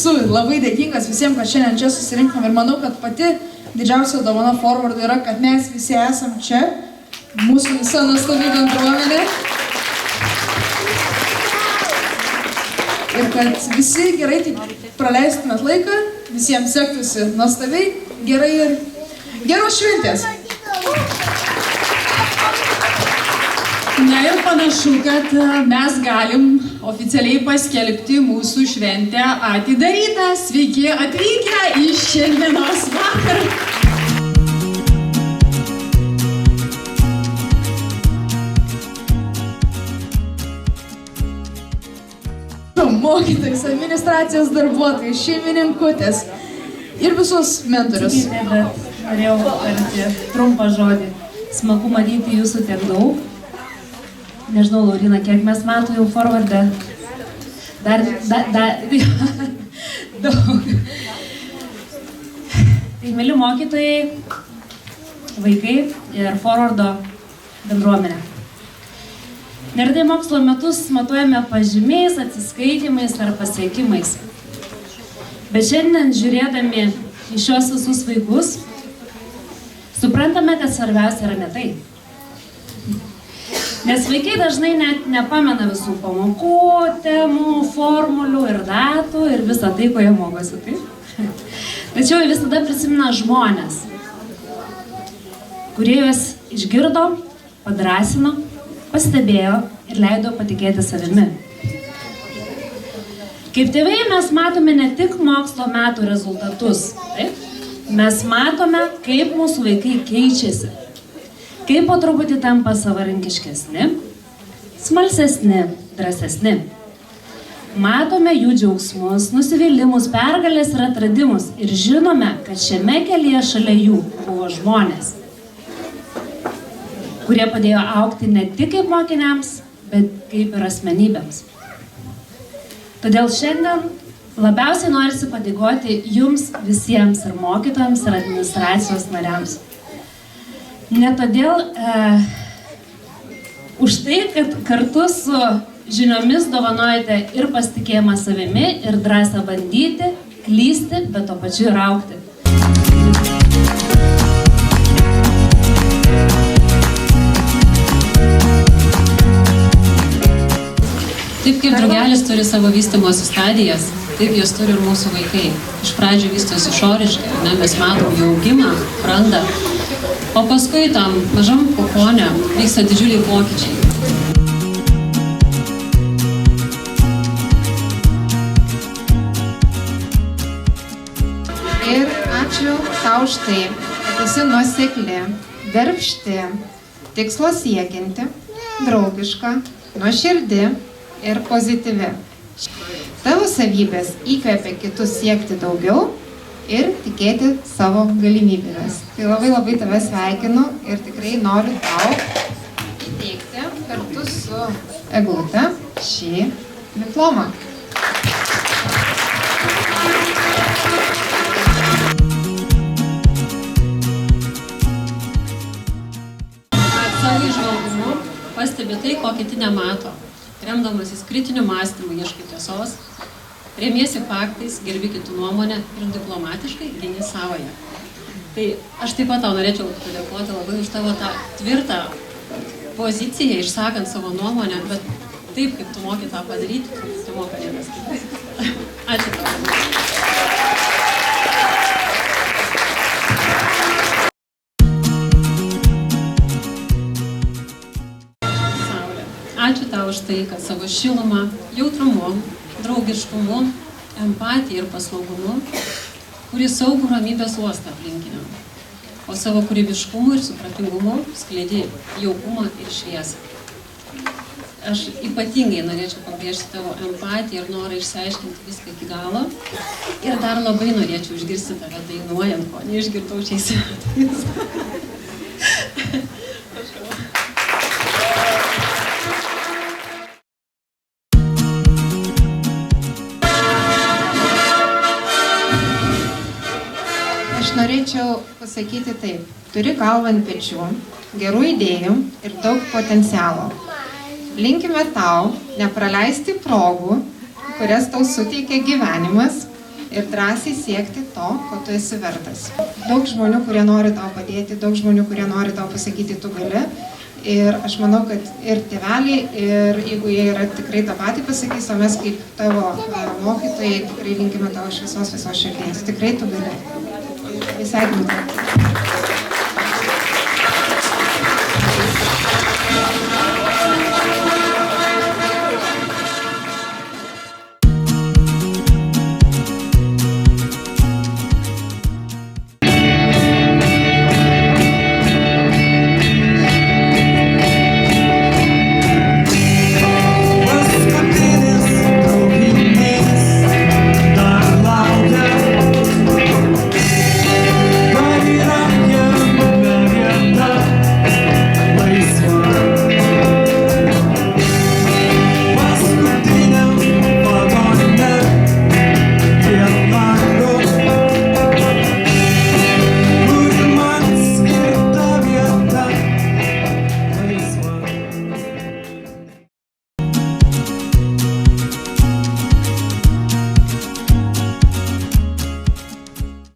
Esu labai dėkingas visiems, kad šiandien čia susirinkom ir manau, kad pati didžiausia dovana Forwardui yra, kad mes visi esam čia, mūsų visa nuostabi bendruomenė. Ir kad visi gerai taip praleistumėt laiką, visiems sektųsi nuostabiai, gerai ir geros šventės. Na ir panašu, kad mes galim oficialiai paskelbti mūsų šventę atidarytą. Sveiki atvykę į šiandienos vakarą. Mokytojus, administracijos darbuotojus, šeimininkutės ir visus mentorius. Norėjau tarti trumpą žodį. Smagu matyti jūsų tiek daug. Nežinau, Laurina, kiek mes metų jau Forwarde? Dar daug. Tai, mėly mokytojai, vaikai ir Forwardo bendruomenė. Neretai mokslo metus matuojame pažymiais, atsiskaitimais ar pasiekimais. Bet šiandien, žiūrėdami į šios visus vaikus, suprantame, kad svarbiausia yra ne tai. Nes vaikai dažnai net nepamena visų pamokų, temų, formulių ir datų ir visą tai, ko jie mokosi, taip? Tačiau jie visada prisimena žmonės, kurie juos išgirdo, padrąsino, pastebėjo ir leido patikėti savimi. Kaip tėvai mes matome ne tik mokslo metų rezultatus, taip? Mes matome, kaip mūsų vaikai keičiasi. Kaip po truputį tampa savarankiškesni, smalsesni, drąsesni. Matome jų džiaugsmus, nusivylimus, pergalės ir atradimus ir žinome, kad šiame kelyje šalia jų buvo žmonės, kurie padėjo augti ne tik kaip mokiniams, bet kaip ir asmenybėms. Todėl šiandien labiausiai norisi padėkoti jums visiems ir mokytojams ir administracijos nariams. Ne todėl už tai, kad kartu su žiniomis dovanojate ir pasitikėjimą savimi, ir drąsą bandyti, klysti, bet to pačiu ir augti. Taip kaip drugelis turi savo vystymosi stadijas, taip jos turi ir mūsų vaikai. Iš pradžių vystosi išoriškai, mes matom jų augimą, brandą. O paskui tam mažam kokone vyksta didžiuliai pokyčiai. Ir ačiū tau už tai, kad esi nuosekli, darbšti, tikslo siekianti, draugiška, nuoširdi ir pozityvi. Tavo savybės įkvepia kitus siekti daugiau ir tikėti savo galimybėmis. Tai labai tave sveikinu ir tikrai noriu tau įteikti kartu su Eglute šį diplomą. Savo įžvalgumu pastebi tai, ko kiti nemato. Remdamasis kritiniu mąstymu ieškai tiesos, remiesi faktais, gerbi kitų nuomonę ir diplomatiškai gini savoje. Tai aš taip pat tau norėčiau padėkoti labai už tavo tą tvirtą poziciją, išsakant savo nuomonę, bet taip, kaip tu moki tą padaryti, tu moka niekas kitas. Ačiū tau. Ačiū tau už tai, kad savo šilumą, jautrumu, draugiškumu, empatija ir paslaugumu kuri saugų ramybės uostą aplinkiniam, o savo kūrybiškumu ir supratingumu skleidė jaukumą ir šviesą. Aš ypatingai norėčiau pabrėžti tavo empatiją ir norą išsiaiškinti viską iki galo ir dar labai norėčiau išgirsti tave dainuojant, ko neišgirdau šiais metais. Aš norėčiau pasakyti taip. Turi galvą ant pečių, gerų idėjų ir daug potencialo. Linkime tau nepraleisti progų, kurias tau suteikia gyvenimas ir drąsiai siekti to, ko tu esi vertas. Daug žmonių, kurie nori tau padėti, daug žmonių, kurie nori tau pasakyti, tu gali. Ir aš manau, kad ir tėveliai, ir jeigu jie yra tikrai tą patį pasakys, o mes kaip tavo mokytojai tikrai linkime tau iš visos širdies. Tikrai tu gali. Sveikinu tau.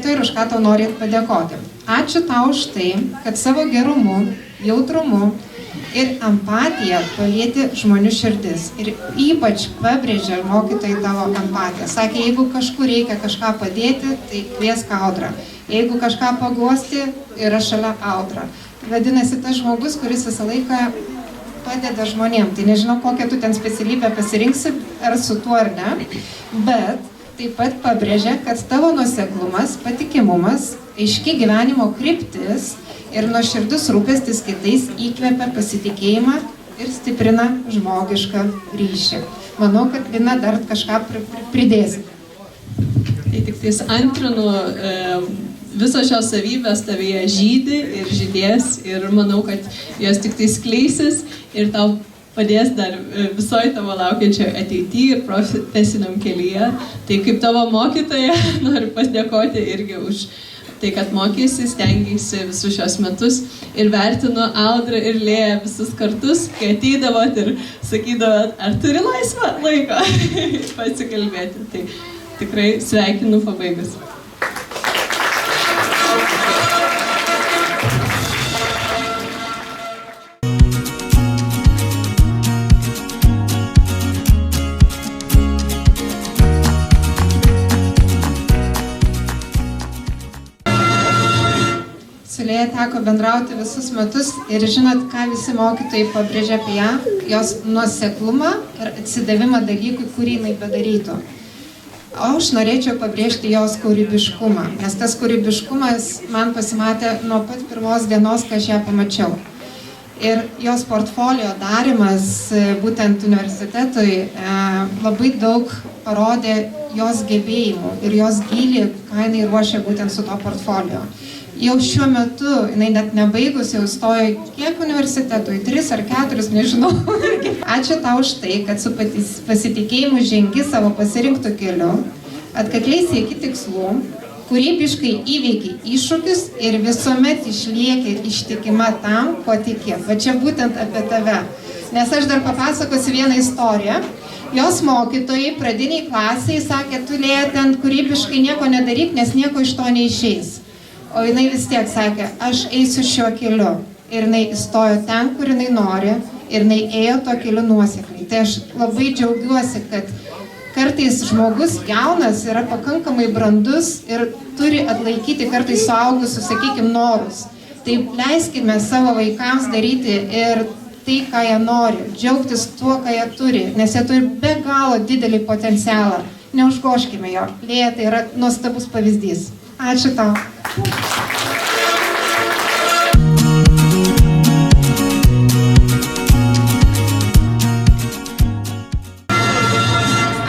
Ir už ką tau norėt padėkoti. Ačiū tau už tai, kad savo gerumu, jautrumu ir empatiją palieti žmonių širdis. Ir ypač pabrėžė mokytojai tavo empatiją. Sakė, jeigu kažkur reikia kažką padėti, tai kviesk Audrą. Jeigu kažką paguosti, yra šalia Audra. Vadinasi, tas žmogus, kuris visą laiką padeda žmonėm. Tai nežinau, kokią tu ten specialybę pasirinksi, ar su tuo ar ne, bet taip pat pabrėžia, kad tavo nuoseklumas, patikimumas, aiški gyvenimo kryptis ir nuoširdus rūpestis kitais įkvepia pasitikėjimą ir stiprina žmogišką ryšį. Manau, kad Lina dar kažką pridėsi. Tai tik tais antrinu, visos šios savybės tavyje žydi ir žydės ir manau, kad jos tik tai skleisis ir tau padės dar visoje tavo laukiančioje ateityje ir profesiniam kelyje. Tai kaip tavo mokytoja noriu padėkoti irgi už tai, kad mokėsi, stengiaisi visus šios metus ir vertinu Audrą ir Lėją visus kartus, kai ateidavot ir sakydavot, ar turi laisvą laiką pasikalbėti. Tai tikrai sveikinu pabaigus. Su Lėja teko bendrauti visus metus ir žinot, ką visi mokytojai pabrėžia apie ją, jos nuoseklumą ir atsidavimą dalykui, kurį jinai bedarytų. O aš norėčiau pabrėžti jos kūrybiškumą, nes tas kūrybiškumas man pasimatė nuo pat pirmos dienos, kai aš ją pamačiau. Ir jos portfolio darimas būtent universitetui labai daug parodė jos gebėjimų ir jos gylį, ką jinai ruošia būtent su to portfolio. Jau šiuo metu, jinai net nebaigus, jau stojo kiek universitetų, 3 ar 4, nežinau. Ačiū tau už tai, kad su pasitikėjimu žengi savo pasirinktų keliu, atkakliai sieki tikslų, kūrybiškai įveiki iššūkius ir visuomet išlieki ištikima tam, ko tiki. Va čia būtent apie tave. Nes aš dar papasakosiu vieną istoriją. Jos mokytojai pradiniai klasiai sakė, tu Lėja ten kūrybiškai nieko nedaryk, nes nieko iš to neišeis. O jinai vis tiek sakė, aš eisiu šiuo keliu. Ir jinai įstojo ten, kur jinai nori, ir jinai ėjo to keliu nuosekliai. Tai aš labai džiaugiuosi, kad kartais žmogus jaunas yra pakankamai brandus ir turi atlaikyti kartais suaugusius, sakykime, norus. Tai leiskime savo vaikams daryti ir tai, ką jie nori, džiaugtis tuo, ką jie turi, nes jie turi be galo didelį potencialą. Neužgoškime jo. Lėja tai yra nuostabus pavyzdys. Ačiū tau.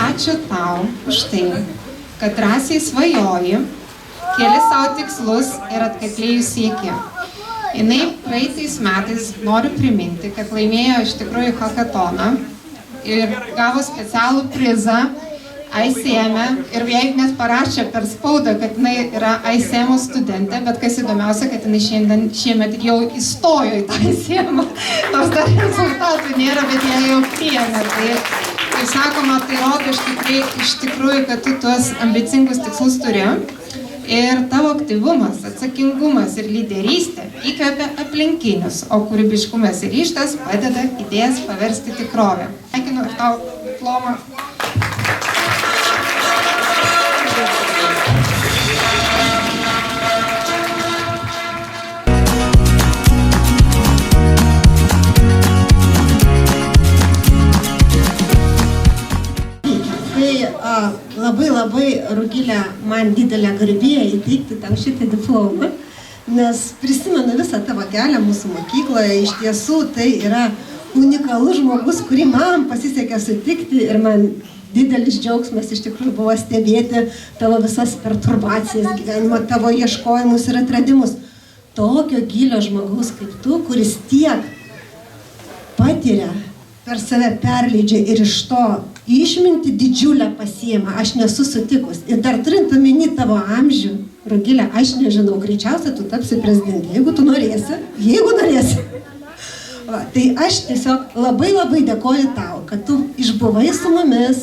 Ačiū tau už tai, kad drąsiai svajoji, keli savo tikslus ir atkakliai jų sieki. Jinai praeitais metais, noriu priminti, kad laimėjo iš tikrųjų hackathoną ir gavo specialų prizą ICM ir jai net parašė per spaudą, kad jinai yra ICM studentė, bet kas įdomiausia, kad jinai šiemet jau įstojo į tą ICM, nors dar rezultatų nėra, bet jie jau priėmė. Tai kaip sakoma, tai rodo iš tikrųjų, kad tu tuos ambicingus tikslus turi. Ir tavo aktyvumas, atsakingumas ir lyderystė įkvepia aplinkinius, o kūrybiškumas ir ryžtas padeda idėjas paversti tikrovę. Sveikinu ir tau diplomą. Labai, Rugilė, man didelė garbė įteikti tau šitą diplomą, nes prisimenu visą tavo kelią mūsų mokykloje. Iš tiesų tai yra unikalus žmogus, kurį man pasisekė sutikti ir man didelis džiaugsmas iš tikrųjų buvo stebėti tavo visas perturbacijas gyvenimo, tavo ieškojimus ir atradimus. Tokio gilio žmogaus kaip tu, kuris tiek patiria, per save perleidžia ir iš to išminti didžiulę pasiima, aš nesu sutikus. Ir dar turint omeny tavo amžių, Rugilė, aš nežinau, greičiausiai tu tapsi prezidentė, jeigu tu norėsi, Va, tai aš tiesiog labai dėkoju tau, kad tu išbuvai su mumis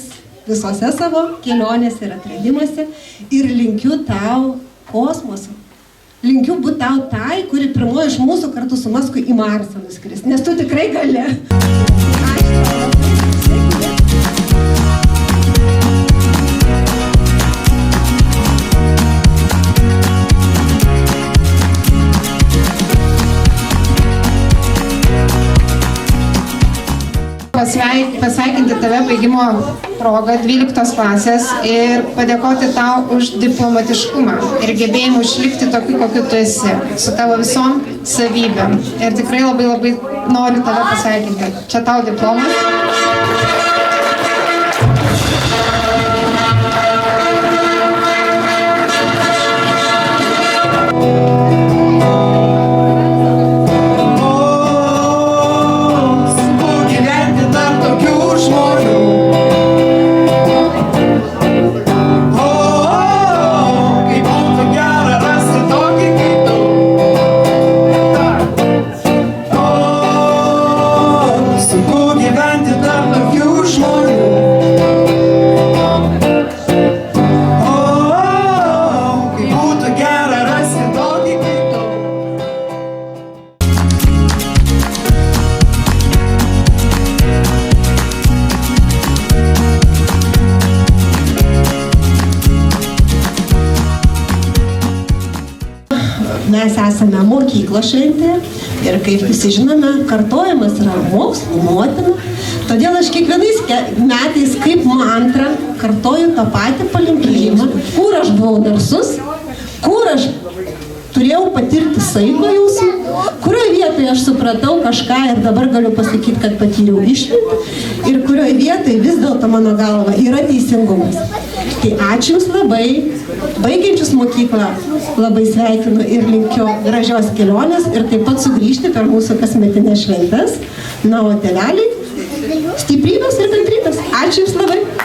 visose savo kelionėse ir atradimuose ir linkiu tau kosmoso. Linkiu būti tau tai, kuri pirmoji iš mūsų kartu su Masku į Marsą nuskris, nes tu tikrai gali. Pasveikinti tave baigimo proga 12 klasės ir padėkoti tau už diplomatiškumą ir gebėjimą išlikti tokiu, kokiu tu esi, su tavo visom savybėm. Ir tikrai labai noriu tave pasveikinti. Čia tau diplomas. Mes esame mokyklos šventė ir kaip visi žinome, kartojimas yra mokslų motina. Todėl aš kiekvienais metais kaip mantrą kartoju tą patį palinkėjimą, kur aš buvau narsus, kur aš turėjau patirti saiko jausmą, kurioje vietoje aš supratau kažką ir dabar galiu pasakyti, kad patyriau išmintį ir kurioje vietoje vis dėlto mano galva yra teisingumas. Tai ačiū Jums labai, baigiančius mokyklą labai sveikinu ir linkiu gražios kelionės ir taip pat sugrįžti per mūsų kasmetinės šventes. Na, o tėveliai, stiprybės ir kantrybės. Ačiū Jums labai.